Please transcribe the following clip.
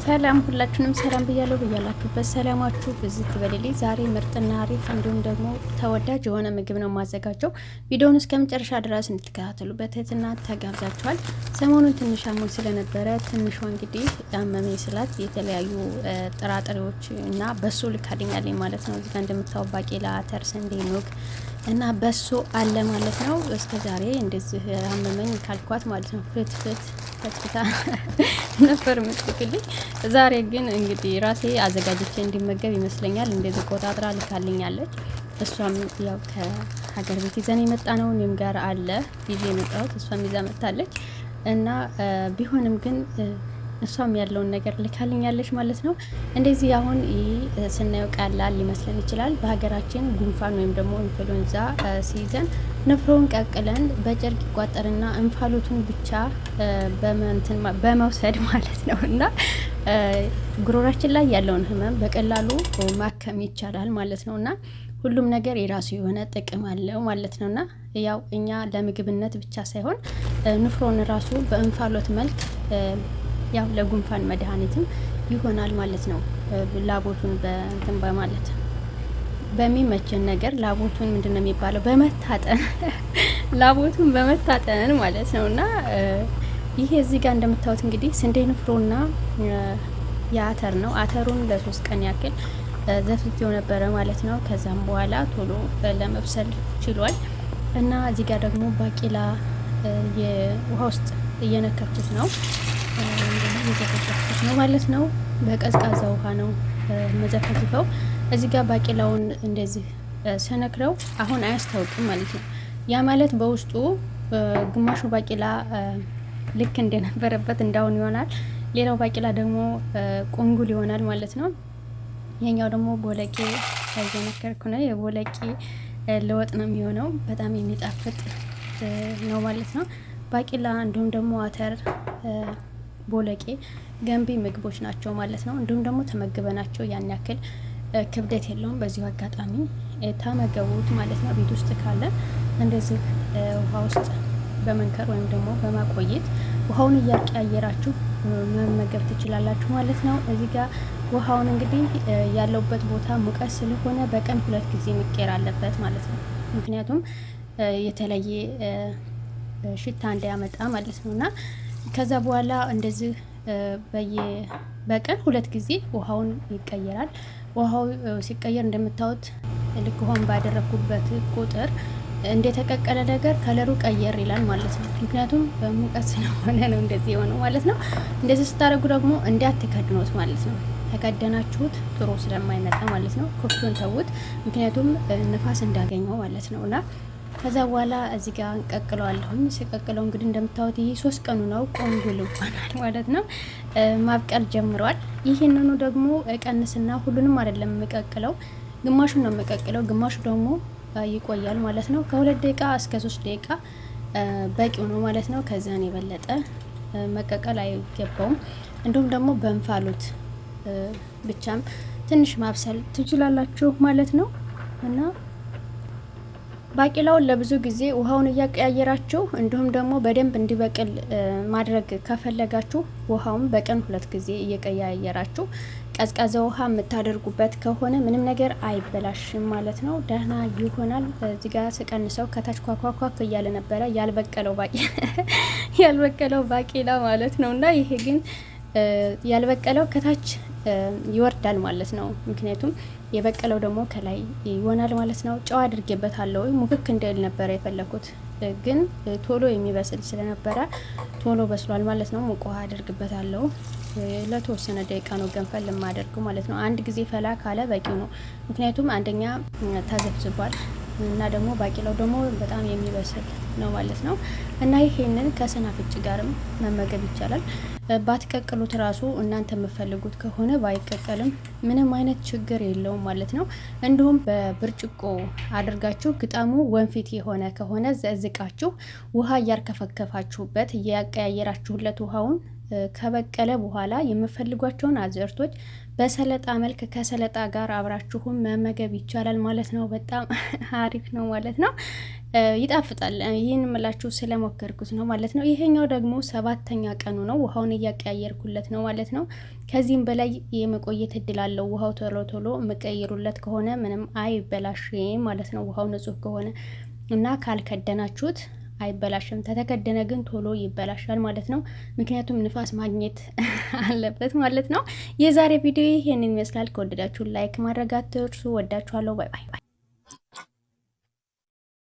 ሰላም ሁላችሁንም ሰላም ብያለሁ። በያላችሁበት ሰላማችሁ ብዝት ይበልልኝ። ዛሬ ምርጥና አሪፍ እንዲሁም ደግሞ ተወዳጅ የሆነ ምግብ ነው ማዘጋጀው። ቪዲዮውን እስከ መጨረሻ ድረስ እንድትከታተሉ በትህትና ተጋብዛችኋል። ሰሞኑን ትንሽ አሞኝ ስለነበረ ትንሿ እንግዲህ ያመመኝ ስላት የተለያዩ ጥራጥሬዎች እና በሶ ልካልኛለኝ ማለት ነው። እዚጋ እንደምታው ባቄላ፣ አተር፣ ስንዴ፣ ኑግ እና በሶ አለ ማለት ነው። እስከ ዛሬ እንደዚህ አመመኝ ካልኳት ማለት ነው ፈትፍታ ነበር የምትልክልኝ። ዛሬ ግን እንግዲህ ራሴ አዘጋጅቼ እንዲመገብ ይመስለኛል እንደዚህ ቆጣጥራ ልካልኛለች። እሷም ያው ከሀገር ቤት ይዘን የመጣ ነው። እኔም ጋር አለ ይዤ የመጣሁት እሷም ይዛ መጣለች እና ቢሆንም ግን እሷም ያለውን ነገር ልካልኛለች ማለት ነው። እንደዚህ አሁን ይህ ስናየው ቀላል ሊመስለን ይችላል። በሀገራችን ጉንፋን ወይም ደግሞ ኢንፍሉዌንዛ ሲይዘን ንፍሮን ቀቅለን በጨርቅ ይቋጠርና እንፋሎቱን ብቻ በመውሰድ ማለት ነው እና ጉሮራችን ላይ ያለውን ህመም በቀላሉ ማከም ይቻላል ማለት ነው እና ሁሉም ነገር የራሱ የሆነ ጥቅም አለው ማለት ነውና ያው እኛ ለምግብነት ብቻ ሳይሆን ንፍሮን ራሱ በእንፋሎት መልክ ያው ለጉንፋን መድኃኒትም ይሆናል ማለት ነው። ላቦቱን በእንትን በማለት በሚመችን ነገር ላቦቱን ምንድነው የሚባለው በመታጠን ላቦቱን በመታጠን ማለት ነውና ይሄ እዚህ ጋር እንደምታዩት እንግዲህ ስንዴ ንፍሮና የአተር ነው። አተሩን ለ3 ቀን ያክል ዘፍዝፌው ነበረ ማለት ነው። ከዛም በኋላ ቶሎ ለመብሰል ችሏል እና እዚህ ጋር ደግሞ ባቄላ የውሃ ውስጥ እየነከርኩት ነው እየዘፈዘፍኩት ነው ማለት ነው። በቀዝቃዛ ውሃ ነው መዘፈዝፈው። እዚህ ጋር ባቄላውን እንደዚህ ሰነክረው አሁን አያስታውቅም ማለት ነው። ያ ማለት በውስጡ ግማሹ ባቄላ ልክ እንደነበረበት እንዳሁን ይሆናል። ሌላው ባቄላ ደግሞ ቁንጉል ይሆናል ማለት ነው። የኛው ደግሞ ቦለቄ እየነከርኩ ነው። የቦለቄ ለወጥ ነው የሚሆነው። በጣም የሚጣፍጥ ነው ማለት ነው። ባቄላ እንዲሁም ደግሞ አተር፣ ቦለቄ ገንቢ ምግቦች ናቸው ማለት ነው። እንዲሁም ደግሞ ተመግበናቸው ያን ያክል ክብደት የለውም። በዚሁ አጋጣሚ ተመገቡት ማለት ነው። ቤት ውስጥ ካለ እንደዚህ ውሃ ውስጥ በመንከር ወይም ደግሞ በማቆየት ውሃውን እያቀያየራችሁ መመገብ ትችላላችሁ ማለት ነው። እዚህ ጋር ውሃውን እንግዲህ ያለውበት ቦታ ሙቀት ስለሆነ በቀን 2 ጊዜ መቀየር አለበት ማለት ነው። ምክንያቱም የተለየ ሽታ እንዳያመጣ ማለት ነው እና ከዛ በኋላ እንደዚህ በቀን 2 ጊዜ ውሃውን ይቀየራል። ውሃው ሲቀየር እንደምታዩት ልክ ውሃውን ባደረኩበት ቁጥር እንደተቀቀለ ነገር ከለሩ ቀየር ይላል ማለት ነው። ምክንያቱም ሙቀት ስለሆነ ነው እንደዚህ የሆነው ማለት ነው። እንደዚህ ስታደርጉ ደግሞ እንዳትከድኑት ማለት ነው። ተከደናችሁት ጥሩ ስለማይመጣ ማለት ነው። ኮፍቱን ተውት፣ ምክንያቱም ንፋስ እንዳገኘው ማለት ነው እና ከዛ በኋላ እዚህ ጋር እንቀቅለዋለሁኝ። ሲቀቅለው እንግዲህ እንደምታዩት ይሄ 3 ቀኑ ነው። ቆንጆ ይሆናል ማለት ነው። ማብቀል ጀምሯል። ይሄንኑ ደግሞ ቀንስና ሁሉንም አይደለም የምቀቅለው፣ ግማሹን ነው የምቀቅለው፣ ግማሹ ደግሞ ይቆያል ማለት ነው። ከ2 ደቂቃ እስከ 3 ደቂቃ በቂው ነው ማለት ነው። ከዛን የበለጠ መቀቀል አይገባውም። እንዲሁም ደግሞ በእንፋሎት ብቻም ትንሽ ማብሰል ትችላላችሁ ማለት ነው እና ባቄላውን ለብዙ ጊዜ ውሃውን እያቀያየራችሁ እንዲሁም ደግሞ በደንብ እንዲበቅል ማድረግ ከፈለጋችሁ ውሃውን በቀን 2 ጊዜ እየቀያየራችሁ ቀዝቃዛ ውሃ የምታደርጉበት ከሆነ ምንም ነገር አይበላሽም ማለት ነው። ደህና ይሆናል። እዚህ ጋር ስቀንሰው ከታች ኳኳኳክ እያለ ነበረ ያልበቀለው ባቄላ ማለት ነው እና ይሄ ግን ያልበቀለው ከታች ይወርዳል ማለት ነው። ምክንያቱም የበቀለው ደግሞ ከላይ ይሆናል ማለት ነው። ጨው አድርጌበታለሁ። ሙክክ እንዳይል ነበረ የፈለኩት ግን ቶሎ የሚበስል ስለነበረ ቶሎ በስሏል ማለት ነው። ሙቅ ውሃ አድርግበታለሁ። ለተወሰነ ደቂቃ ነው ገንፈል ለማደርገው ማለት ነው። አንድ ጊዜ ፈላ ካለ በቂው ነው። ምክንያቱም አንደኛ ተዘፍዝፏል እና ደግሞ ባቄላው ደግሞ በጣም የሚበስል ነው ማለት ነው እና ይሄንን ከሰናፍጭ ጋርም መመገብ ይቻላል። ባትቀቅሉት ራሱ እናንተ የምትፈልጉት ከሆነ ባይቀቀልም ምንም አይነት ችግር የለውም ማለት ነው። እንዲሁም በብርጭቆ አድርጋችሁ ግጣሙ ወንፊት የሆነ ከሆነ ዘዝቃችሁ ውሃ እያርከፈከፋችሁበት እያቀያየራችሁለት ውሃውን ከበቀለ በኋላ የምፈልጓቸውን አዝርቶች በሰለጣ መልክ ከሰለጣ ጋር አብራችሁም መመገብ ይቻላል ማለት ነው። በጣም አሪፍ ነው ማለት ነው። ይጣፍጣል። ይህን ምላችሁ ስለሞከርኩት ነው ማለት ነው። ይሄኛው ደግሞ 7ኛ ቀኑ ነው። ውሃውን እያቀያየርኩለት ነው ማለት ነው። ከዚህም በላይ የመቆየት እድል አለው። ውሃው ቶሎ ቶሎ የምቀይሩለት ከሆነ ምንም አይበላሽ ማለት ነው። ውሃው ንጹህ ከሆነ እና ካልከደናችሁት አይበላሽም። ተተከደነ ግን ቶሎ ይበላሻል ማለት ነው። ምክንያቱም ንፋስ ማግኘት አለበት ማለት ነው። የዛሬ ቪዲዮ ይሄንን ይመስላል። ከወደዳችሁ ላይክ ማድረግ አትርሱ። ወዳችኋለሁ። ባይ ባይ።